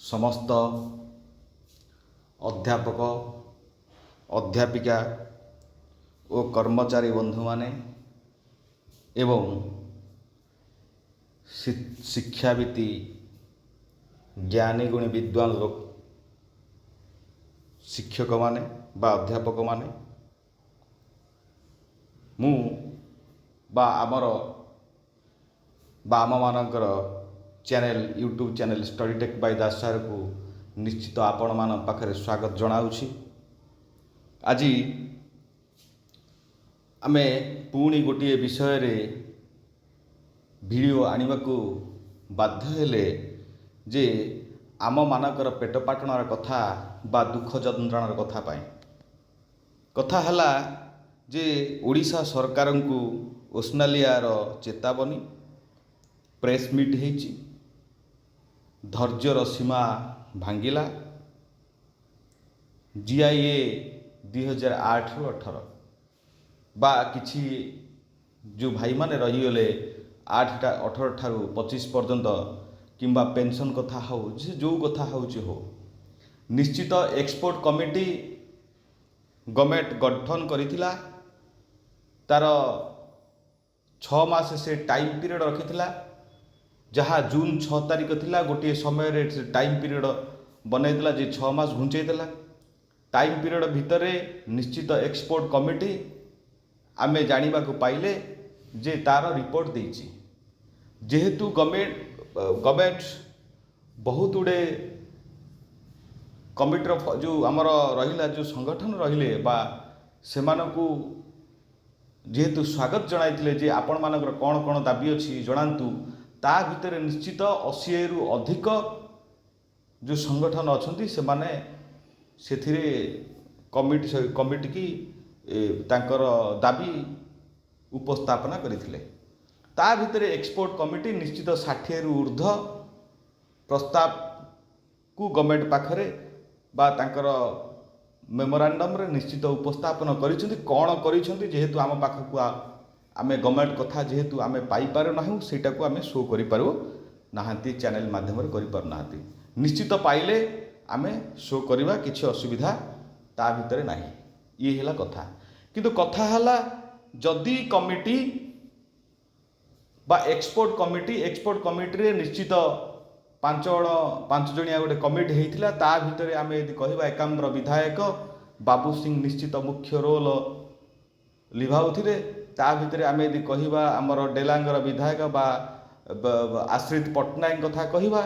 समस्त अध्यापक अध्यापिका और कर्मचारी बंधु माने एवं शिक्षाविति ज्ञानी गुणी विद्वान लोक शिक्षक माने बा अध्यापक माने मु बा आमर बा आम मानकर channel YouTube channel study tech by Das sir को निश्चित आपण मान पाखरे स्वागत जनाऊछि। आज आमे पुणी गोटे विषय रे वीडियो आनिबा को बाध्य हेले जे आम मानकर पेट पाटणार कथा बा दुख जंत्रणार कथा पाए कथा हला जे ओडिशा सरकार को ओस्ट्रेलिया रो चेतावनी प्रेस मीट हेची धैर्यर सीमा भांगिला जीआईए 2008-18 बा किछि जो भाई माने रहीगले 8-18 ठारू 25 पर्यंत किंबा पेंशन कथा हो जो कथा हो निश्चित एक्सपोर्ट कमिटी गवर्नमेंट गठन करिथिला तार 6 मास से टाइम पीरियड रखिथिला जहाँ जून 6 तारिख थिला गोटे समय रे टाइम पीरियड बनैदिला जे 6 मास घुंचै देला टाइम पीरियड भितरे निश्चित एक्सपोर्ट कमिटी आमे जानिबा को पाइले जे तार रिपोर्ट देइछि जेहेतु गवर्नमेंट बहुत गुड़े कमिटीर जो आमर रहिला जो संगठन रहिले बा सेमानकु जेहेतु स्वागत जणाइथिले जे आपण मानकर कोन कोन दाबी अछि जणांतु ता भितर निश्चित 80 रु अधिक जो संगठन अछंती से माने सेथिरे कमिटी की तांकर दाबी उपस्थापना करिथिले ता भितर एक्सपोर्ट कमिटी निश्चित 60 रु ऊर्ध्व प्रस्ताव को गवर्नमेंट पाखरे बा तांकर मेमोरांडम रे निश्चित उपस्थापन करिसेंती कोन करिसेंती जेहेतु आम पाखकु आमे गवर्नमेंट कथा जेहेतु आमे पाई पारु नाहु सेटा को आमे शो करि पारु नाहंती चैनल माध्यम रे करि पारु नाहंती निश्चित पाइले आमे शो करिवा किछि असुविधा ता भितरे नाही ये हैला कथा किंतु कथा हला जदी कमिटी बा एक्सपोर्ट कमिटी रे निश्चित 5 जणिया गोटे कमिटी हेइथिला ता भितरे आमे यदि कहिबा एकाम्र विधायक बाबू सिंह निश्चित मुख्य रोल लिभाउथिले ता भितरे आमे यदि कहिबा हमर डेलांगर विधायक बा आश्रित पटनायक कथा कहिबा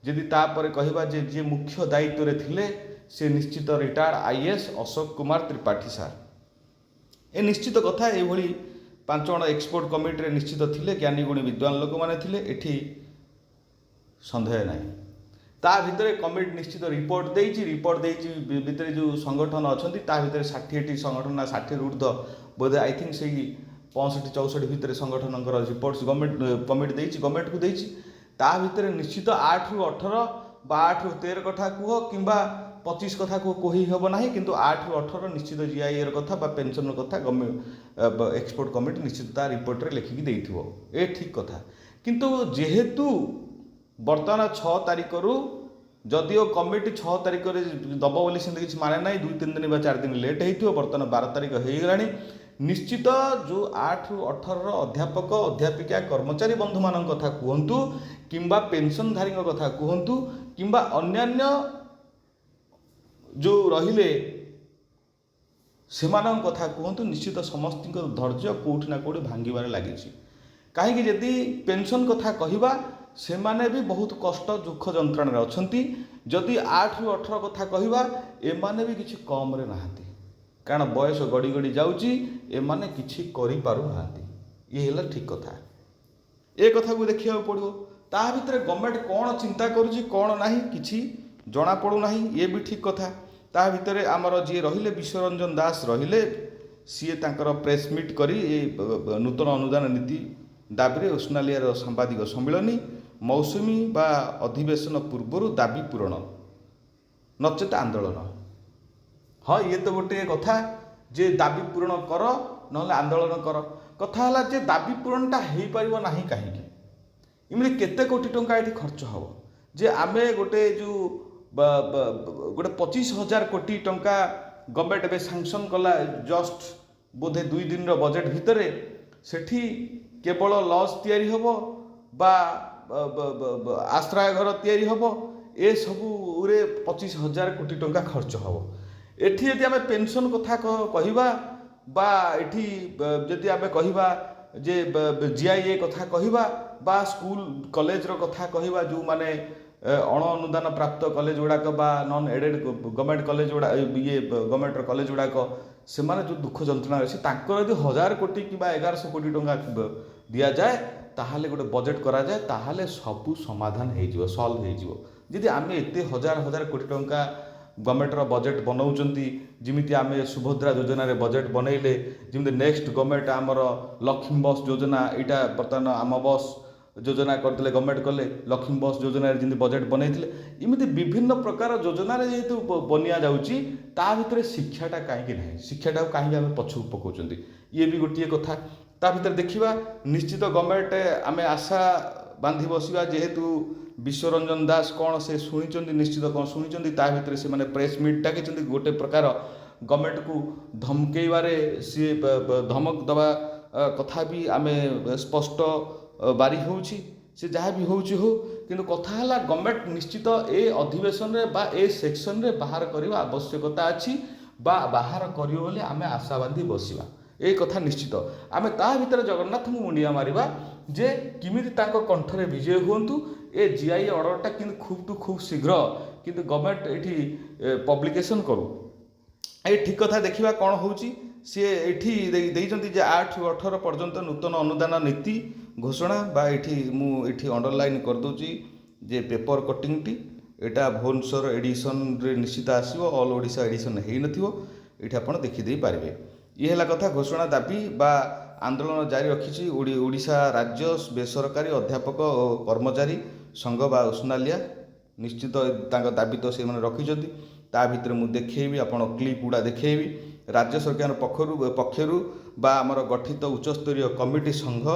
यदि ता परे कहिबा जे जे मुख्य दायित्व रे थिले से निश्चित रिटायर्ड आईएएस अशोक कुमार त्रिपाठी सार ए निश्चित कथा ए भली 5 जण एक्सपोर्ट कमिटी रे निश्चित थिले ज्ञानी गुणी विद्वान लोक माने थिले एठी संदेह नहीं ता भितरे कमिटी निश्चित रिपोर्ट देइछि भितरे जो संगठन अछंती ता भितरे 60 संगठन ना 60 ऊर्ध्व बोधे आई थिंक से 65-64 भितरे संगठनकर रिपोर्ट्स गवर्नमेंट कमिटी देइछि गवर्नमेंट को देइछि ता भितरे निश्चित 8-18 बा 8-13 कथा कुह किंबा 25 कथा को कहि हेबो नाही किंतु 8-18 निश्चित जीआईए कथा बा पेंशन कथा गवर्नमेंट एक्सपोर्ट कमिटी निश्चित ता रिपोर्ट रे लिखिकी देइथिबो ए ठीक कथा किंतु जेहेतु वर्तमान 6 तारिख रु जदिओ कमिटी 6 तारिख रे दब बोली से किसी माने ना 2-3 दिन बा 4 दिन लेट हो बर्तमान 12 तारिख हो गलानी निश्चित जो 8-18 अध्यापक अध्यापिका कर्मचारी बंधु मान कथा कहतु किंबा पेंशनधारी कथा कहतु किंबा अन्यान्य जो रहिले सेमान कथा कहतु निश्चित समस्त धैर्य कोठी ना कोठी भांगिबार लागिछि कहीं जदि पेंशन कथा कहवा से माने भी बहुत कष्ट दुख जंत्रण अछंती जदि 8-18 कथा कहवा एमाने भी किछि कम रे नाहांती कारण बयस गड़ी गड़ी जाउची एमाने किछि करि पारु नाहांती ये हैला ठीक कथा ए कथा को देखिया पड़ो ता भितर गवर्नमेंट कोन चिंता करूची कोन नाही किछि जणा पड़ू नाही ये भी ठीक कथा ता भितर आमर जी रहिले विश्वरंजन दास रहिले सीए तांकर प्रेस मीट करी नूतन अनुदान नीति दाबी ओस्ट्रेलिया सांबादिक सम्मिलनी मौसुमी बा अधिवेशन पूर्व दाबी पूरण नचेत आंदोलन हाँ ये तो गोटे कथा जे दाबी पूरण कर ना आंदोलन कर कथा है जे दाबी पूरणटा हो पार ना कहीं इमि केते कोटी टंका ये खर्च हम जे आमे गोटे जो गोटे 25,000 कोटी टंका गवर्नमेंट ए सांसन कला जस्ट बोधे 2 दिन बजेट भितर सेठी केवल लॉज तैयारी होबो बा आश्रय घर तैयारी होबो ए सबू रे 25,000 कोटी टंका खर्च होबो। एठी यदि आमे पेंशन कथा कहिबा बा एठी यदि आमे कहिबा जे जीआईए कथा कहिबा बा स्कूल कॉलेज रो कथा कहिबा जो माने अण अनुदान प्राप्त कॉलेज गुड़ाक बा नॉन एडेड गवर्नमेंट कॉलेज गुड़ा ये गवर्नमेंट कॉलेज गुड़ाक से जो दुख जंत्रणा अच्छी यदि 1,000 कोटी कि 1,100 कोटी टंका दि जाए ताहले गोटे बजेट करा जाए ताहले सबू समाधान हो सल्व हो। जदि आम एत 1,000 कोटी टंका गवर्नमेंटर बजेट बनाऊँच जमी आम सुभद्रा योजना रे बजेट बनइले जमी नेक्स्ट गवर्नमेंट आमर लक्ष्मी बस योजना यहाँ बर्तमान आम बस योजना करते गवर्नमेंट कले लक्ष्मी बस योजना जमी बजेट बनई इमती विभिन्न प्रकार योजना जेहेतु बनिया जाऊँगी ता भितर शिक्षाटा कहीं ना शिक्षाटा कहीं आम पछू पकाउं ये भी गोटे कथा ता भितर देखा निश्चित गवर्नमेंट आम आशा बांधी बसवा जेहेतु विश्वरंजन दास कौन से शुणी निश्चित कौन शुणी ता भितर से माने प्रेस मीट डाकी गोटे प्रकार गवर्नमेंट को धमकेबारे सी धमक दवा कथा भी आम स्पष्ट बारी होउछि से जहाँ भी होउछि हो किंतु कथा है गवर्नमेंट निश्चित ए अधिवेशन रे बा ए सेक्शन रे बाहर करवा आवश्यकता अच्छी बा बाहर करियो बोले आमे आशा बांधी बसिबा ए कथा निश्चित आमे ता भितर जगन्नाथ मुंडिया मारिबा जे किमिति तांको कंठरे विजय हुंतु ए जीआई ऑर्डरटा किंतु खूब शीघ्र किंतु गवर्नमेंट एठी पब्लिकेशन करू ए ठीक कथा देखिबा कोन होउछि सी एठी देइचंती जे 8 ରୁ 18 पर्यंत नूतन अनुदान नीति घोषणा बा एठी अंडरलाइन कर दूची जे पेपर कटिंग टी एटा भुवनेश्वर एडिशन रे निश्चित आसीबो ऑल ओडिशा एडिशन हेई नथिबो एठी आपण देखि देई पारबे। ये हला कथा घोषणा दाबी बा आंदोलन जारी रखिछि ओडिशा राज्य बेसरकारी अध्यापक और कर्मचारी संघ बा उष्णालिया निश्चित तांका दाबी तो से माने रखिछथि ता भितर मु देखैबी आपण क्लिप गुडा देखैबी राज्य सरकार पक्षरु बा आमर गठित उच्चस्तरीय कमिटी संघ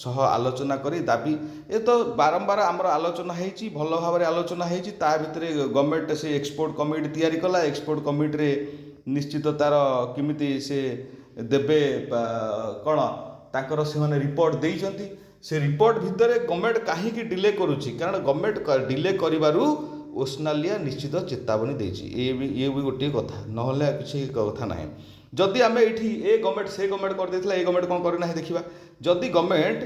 सह आलोचना करी दाबी ये तो बारंबार आमर आलोचना होती भल भाव आलोचना होती ता भितर गवर्नमेंट से एक्सपोर्ट कमिटी तैयारी कला एक्सपोर्ट कमिटी रे निश्चित तार किमिति से देबे कौन ताकर से माने रिपोर्ट देइचंती से रिपोर्ट भितर गवर्नमेंट कहीं डिले करुच्ची कारण गवर्नमेंट डिले करिबारु उष्णालिया निश्चित चेतावनी देछि ये भी गोटे कथा नहले किसी कथा ना जदि आम ये ए गवर्नमेंट से गवर्नमेंट कर देथिला ए गवर्नमेंट कौन करना है देखिबा जदि गवर्नमेंट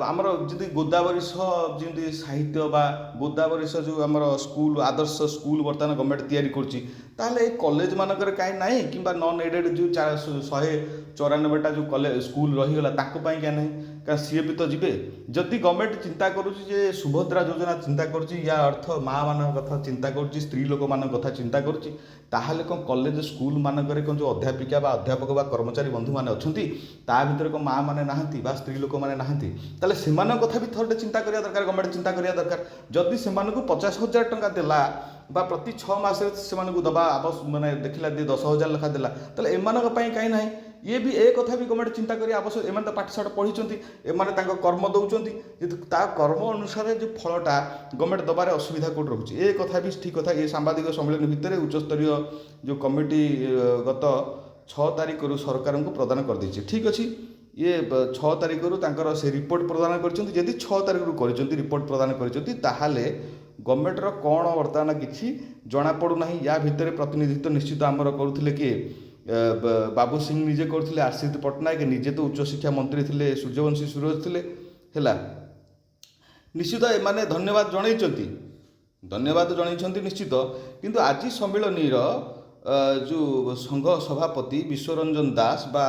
आमर जदि गोदावरीश जमी साहित्य बा गोदावरीश जो आमर स्कूल आदर्श स्कूल बर्तमान गवर्नमेंट तैयारी करछि ताहले कॉलेज मानकर कहीं ना कि नॉन एडेड जो 194टा जो कॉलेज स्कूल रहीगला क्या ना क्या सी भी तो जीवे जदि गवर्नमेंट चिंता करुच्ची जे सुभद्रा योजना चिंता करुच्ची या अर्थ माँ मान कथा चिंता करुच्ची स्त्री लोक मान कथा चिंता करुच्ची ताहले कौन कॉलेज स्कूल मानकर कौन जो अध्यापिका बा अध्यापक बा कर्मचारी बंधु मैंने अच्छा ता भीतर कौन माँ मैंने नहांती बा स्त्री लोक मैंने नहांती ताले सेमान कथा भी थोड़े चिंता करिया दरकार गवर्नमेंट चिंता करिया दरकार जदि सेमानकु 50,000 टंका देला बा प्रति 6 मास सेमानकु दबा आपस माने देखिला दे 10,000 लेखा देला ताले एमानक पई काई नाही ये भी एक कथा भी गवर्नमेंट चिंता करिया आवश्यक एमान तो पाठशाठ पढ़ी एमाने तांको कर्म दउचंती जे ता कर्म अनुसार जो फलटा गवर्नमेंट दबारे असुविधा कोड रहुची ए कथा भी ठीक कथा ये सांबादिक सम्मेलन भितर उच्चस्तरीय जो कमिटी गत 6 तारिख रु सरकार को प्रदान कर दी ठीक अच्छी ये 6 तारिख रु तांकर से रिपोर्ट प्रदान करछंती जदि 6 तारिख रु करछंती रिपोर्ट प्रदान करछंती ताहाले गवर्नमेंट रो कोन वर्तमान किछि जणा पडु नाही या भितर प्रतिनिधित्व निश्चित आमर करूथिले कि बाबू सिंह निजे करथिले आशीष पटनायक निजे तो उच्च शिक्षा मंत्री थिले सूर्यवंशी सुरज थिले हैला निश्चित एमाने धन्यवाद जणाइछंती निश्चित किंतु आज सम्मेलनी रो जो संघ सभापति विश्वरंजन दास बा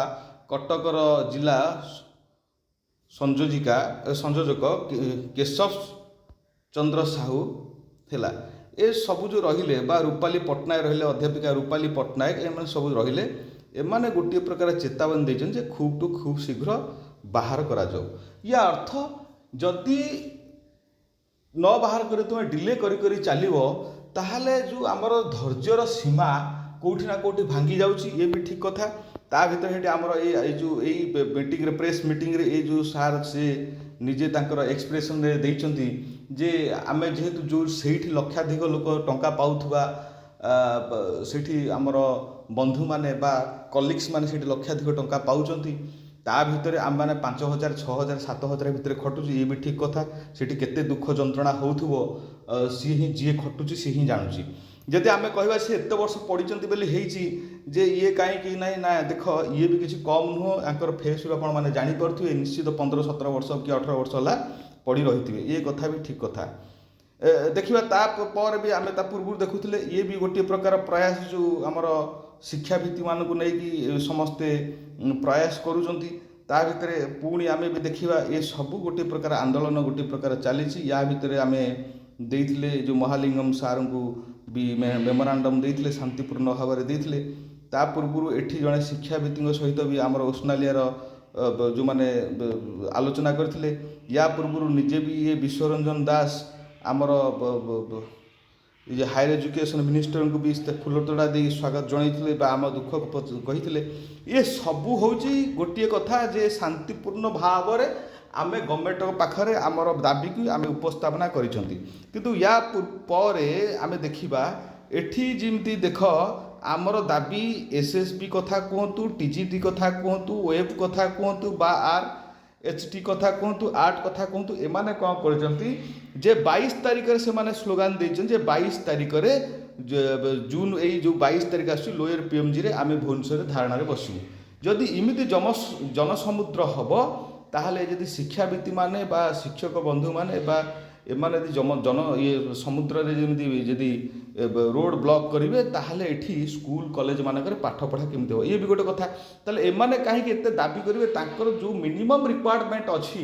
कटकर जिला संयोजक केशव चंद्र साहू थिला ए सबु जो रहिले बा रूपाली पटनायक रहिले अध्यापिका रूपाली पटनायक एमाने सबु रहिले एमाने गोटे प्रकार चेतावनी देछन जे खूब टू खूब शीघ्र बाहर करा जाऊ या अर्थ जदि न बाहर करे तुम डिले करी चलिवो ताहले जो आमर धैर्यर सीमा कोठी ना कोठी भांगी जाउची ये भी ठीक कथा ता भीतर हेटी आमर ए जो मीटिंग रे प्रेस मीटिंग रे ए जो सार से निजे तांकर एक्सप्रेशन रे देइचंती ଯେ ଆମେ ଯେହେତु ଯେଉଁ ସେଇଠି ଲକ୍ଷାଧିକ ଲୋକ ଟଙ୍କା ପାଉଥିବା ସେଇଠି ଆମର ବନ୍ଧୁମାନେ ବା କଲିଗ୍ସ ମାନେ ସେଇଠି ଲକ୍ଷାଧିକ ଟଙ୍କା ପାଉଛନ୍ତି, ତା ଭିତରେ ଆମେମାନେ 5,000 6,000 7,000 ଭିତରେ ଖଟୁଛୁ, ଇଏ ବି ଠିକ୍ କଥା। ସେଠି କେତେ ଦୁଃଖ ଯନ୍ତ୍ରଣା ହେଉଥିବ ସିଏ ହିଁ ଯିଏ ଖଟୁଛି ସିଏ ହିଁ ଜାଣୁଛି। ଯଦି ଆମେ କହିବା ସେ ଏତେ ବର୍ଷ ପଢ଼ିଛନ୍ତି ବୋଲି ହେଇଛି ଯେ ଇଏ କାହିଁକି ନାହିଁ, ନା ଦେଖ ଇଏ ବି କିଛି କମ୍ ନୁହଁ, ୟାଙ୍କର ଫେସ୍ରୁ ଆପଣମାନେ ଜାଣିପାରୁଥିବେ ନିଶ୍ଚିତ 15-17 ବର୍ଷ କି 18 ବର୍ଷ ହେଲା ପଢ଼ି ରହିଥିବେ, ଏ କଥା ବି ଠିକ୍ କଥା। ଦେଖିବା ତାପରେ ବି ଆମେ ତା ପୂର୍ବରୁ ଦେଖୁଥିଲେ ଇଏ ବି ଗୋଟିଏ ପ୍ରକାର ପ୍ରୟାସ ଯେଉଁ ଆମର ଶିକ୍ଷାବିତ୍ମାନଙ୍କୁ ନେଇକି ସମସ୍ତେ ପ୍ରୟାସ କରୁଛନ୍ତି, ତା ଭିତରେ ପୁଣି ଆମେ ବି ଦେଖିବା ଏ ସବୁ ଗୋଟିଏ ପ୍ରକାର ଆନ୍ଦୋଳନ ଗୋଟିଏ ପ୍ରକାର ଚାଲିଛି। ୟା ଭିତରେ ଆମେ ଦେଇଥିଲେ ଯେଉଁ ମହାଲିଙ୍ଗମ ସାର୍ଙ୍କୁ ବି ମେମୋରାଣ୍ଡମ୍ ଦେଇଥିଲେ, ଶାନ୍ତିପୂର୍ଣ୍ଣ ଭାବରେ ଦେଇଥିଲେ। ତା ପୂର୍ବରୁ ଏଠି ଜଣେ ଶିକ୍ଷାବିତ୍ଙ୍କ ସହିତ ବି ଆମର ଉଷ୍ଣାଲିଆର ଯେଉଁମାନେ ଆଲୋଚନା କରିଥିଲେ। ୟା ପୂର୍ବରୁ ନିଜେ ବି ଇଏ ବିଶ୍ୱରଞ୍ଜନ ଦାସ ଆମର ଏ ଯେ ହାୟର ଏଜୁକେସନ୍ ମିନିଷ୍ଟରଙ୍କୁ ବି ଫୁଲତୋଡ଼ା ଦେଇ ସ୍ୱାଗତ ଜଣାଇଥିଲେ ବା ଆମ ଦୁଃଖ କହିଥିଲେ। ଏ ସବୁ ହେଉଛି ଗୋଟିଏ କଥା ଯେ ଶାନ୍ତିପୂର୍ଣ୍ଣ ଭାବରେ ଆମେ ଗଭର୍ଣ୍ଣମେଣ୍ଟଙ୍କ ପାଖରେ ଆମର ଦାବିକୁ ଆମେ ଉପସ୍ଥାପନା କରିଛନ୍ତି। କିନ୍ତୁ ୟା ପରେ ଆମେ ଦେଖିବା ଏଠି ଯେମିତି ଦେଖ ଆମର ଦାବି SSB କଥା କୁହନ୍ତୁ, TGT କଥା କୁହନ୍ତୁ, ୱେବ୍ କଥା କୁହନ୍ତୁ ବା RHT କଥା କୁହନ୍ତୁ, ଆର୍ଟ କଥା କୁହନ୍ତୁ, ଏମାନେ କ'ଣ କରିଛନ୍ତି ଯେ 22 ତାରିଖରେ ସେମାନେ ସ୍ଲୋଗାନ ଦେଇଛନ୍ତି ଯେ 22 ତାରିଖରେ ଜୁନ୍ ଏଇ ଯେଉଁ 22 ତାରିଖ ଆସୁଛି ଲୋୟର PMGରେ ଆମେ ଭୁବନେଶ୍ୱରରେ ଧାରଣାରେ ବସିବୁ। ଯଦି ଏମିତି ଜନସମୁଦ୍ର ହେବ ତାହେଲେ ଯଦି ଶିକ୍ଷାବିତ୍ମାନେ ବା ଶିକ୍ଷକ ବନ୍ଧୁମାନେ ବା ଏମାନେ ଯଦି ସମୁଦ୍ରରେ ଯେମିତି ଯଦି ରୋଡ଼ ବ୍ଲକ୍ କରିବେ ତାହେଲେ ଏଠି ସ୍କୁଲ କଲେଜ ମାନଙ୍କରେ ପାଠପଢ଼ା କେମିତି ହେବ, ଇଏ ବି ଗୋଟେ କଥା। ତାହେଲେ ଏମାନେ କାହିଁକି ଏତେ ଦାବି କରିବେ? ତାଙ୍କର ଯେଉଁ ମିନିମମ୍ ରିକ୍ୱାରମେଣ୍ଟ ଅଛି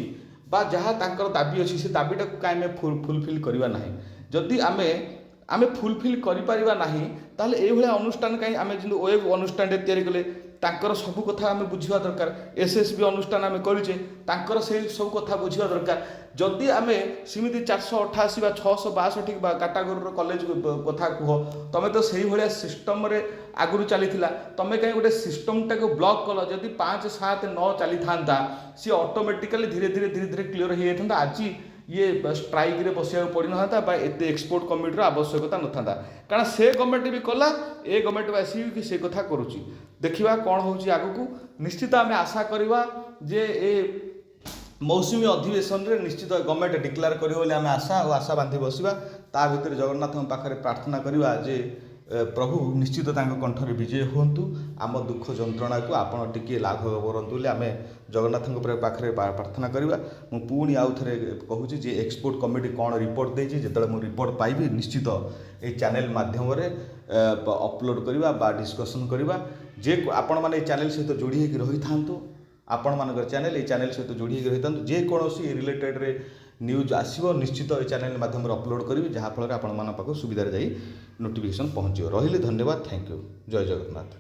ବା ଯାହା ତାଙ୍କର ଦାବି ଅଛି ସେ ଦାବିଟାକୁ କାହିଁ ଆମେ ଫୁଲଫିଲ୍ କରିବା ନାହିଁ? ଯଦି ଆମେ ଫୁଲଫିଲ୍ କରିପାରିବା ନାହିଁ ତାହେଲେ ଏଇଭଳିଆ ଅନୁଷ୍ଠାନ କାହିଁ ଆମେ ଯେମିତି ୱେବ୍ ଅନୁଷ୍ଠାନଟେ ତିଆରି କଲେ ତାଙ୍କର ସବୁ କଥା ଆମେ ବୁଝିବା ଦରକାର। SSB ଅନୁଷ୍ଠାନ ଆମେ କରିଛେ ତାଙ୍କର ସେଇ ସବୁ କଥା ବୁଝିବା ଦରକାର। ଯଦି ଆମେ ସେମିତି 488 ବା 662 ବା କାଟାଗୋରୀର କଲେଜ କଥା କୁହ, ତମେ ତ ସେଇଭଳିଆ ସିଷ୍ଟମରେ ଆଗରୁ ଚାଲିଥିଲା, ତମେ କାହିଁ ଗୋଟେ ସିଷ୍ଟମଟାକୁ ବ୍ଲକ୍ କଲ? ଯଦି 5, 7, 9 ଚାଲିଥାନ୍ତା ସିଏ ଅଟୋମେଟିକାଲି ଧୀରେ ଧୀରେ କ୍ଲିୟର ହେଇଯାଇଥାନ୍ତା। ଆଜି ଇଏ ଷ୍ଟ୍ରାଇକ୍ରେ ବସିବାକୁ ପଡ଼ିନଥାନ୍ତା ବା ଏତେ ଏକ୍ସପୋର୍ଟ କମିଟିର ଆବଶ୍ୟକତା ନଥାନ୍ତା। କାରଣ ସେ ଗଭର୍ଣ୍ଣମେଣ୍ଟ ବି କଲା, ଏ ଗଭର୍ଣ୍ଣମେଣ୍ଟ ବି ଆସିକି ସେ କଥା କରୁଛି। ଦେଖିବା କ'ଣ ହେଉଛି ଆଗକୁ। ନିଶ୍ଚିତ ଆମେ ଆଶା କରିବା ଯେ ଏ ମୌସୁମୀ ଅଧିବେଶନରେ ନିଶ୍ଚିତ ଗଭର୍ଣ୍ଣମେଣ୍ଟ ଡିକ୍ଲେୟାର କରିବ ବୋଲି ଆମେ ଆଶା ବାନ୍ଧି ବସିବା। ତା ଭିତରେ ଜଗନ୍ନାଥଙ୍କ ପାଖରେ ପ୍ରାର୍ଥନା କରିବା ଯେ ପ୍ରଭୁ ନିଶ୍ଚିତ ତାଙ୍କ କଣ୍ଠରେ ବିଜୟ ହୁଅନ୍ତୁ, ଆମ ଦୁଃଖ ଯନ୍ତ୍ରଣାକୁ ଆପଣ ଟିକିଏ ଲାଘବ କରନ୍ତୁ ବୋଲି ଆମେ ଜଗନ୍ନାଥଙ୍କ ପାଖରେ ପ୍ରାର୍ଥନା କରିବା। ମୁଁ ପୁଣି ଆଉ ଥରେ କହୁଛି ଯେ ଏକ୍ସପୋର୍ଟ କମିଟି କ'ଣ ରିପୋର୍ଟ ଦେଇଛି, ଯେତେବେଳେ ମୁଁ ରିପୋର୍ଟ ପାଇବି ନିଶ୍ଚିତ এই ଚ୍ୟାନେଲ୍ ମାଧ୍ୟମରେ ଅପଲୋଡ଼ କରିବା ବା ଡିସ୍କସନ୍ କରିବା। ଯେ ଆପଣମାନେ এই ଚ୍ୟାନେଲ୍ ସହିତ ଯୋଡ଼ି ହେଇକି ରହିଥାନ୍ତୁ, ଆପଣମାନଙ୍କର ଚ୍ୟାନେଲ୍ এই ଚ୍ୟାନେଲ୍ ସହିତ ଯୋଡ଼ି ହେଇକି ରହିଥାନ୍ତୁ। ଯେକୌଣସି ରିଲେଟେଡ଼୍ରେ ନ୍ୟୁଜ୍ ଆସିବ ନିଶ୍ଚିତ এই ଚ୍ୟାନେଲ୍ ମାଧ୍ୟମରେ ଅପଲୋଡ଼ କରିବି, ଯାହାଫଳରେ ଆପଣମାନଙ୍କ ପାଖକୁ ସୁବିଧାରେ ଯାଇ ନୋଟିଫିକେସନ୍ ପହଞ୍ଚିବ। ରହିଲି, ଧନ୍ୟବାଦ, ଥ୍ୟାଙ୍କ ୟୁ, ଜୟ ଜଗନ୍ନାଥ।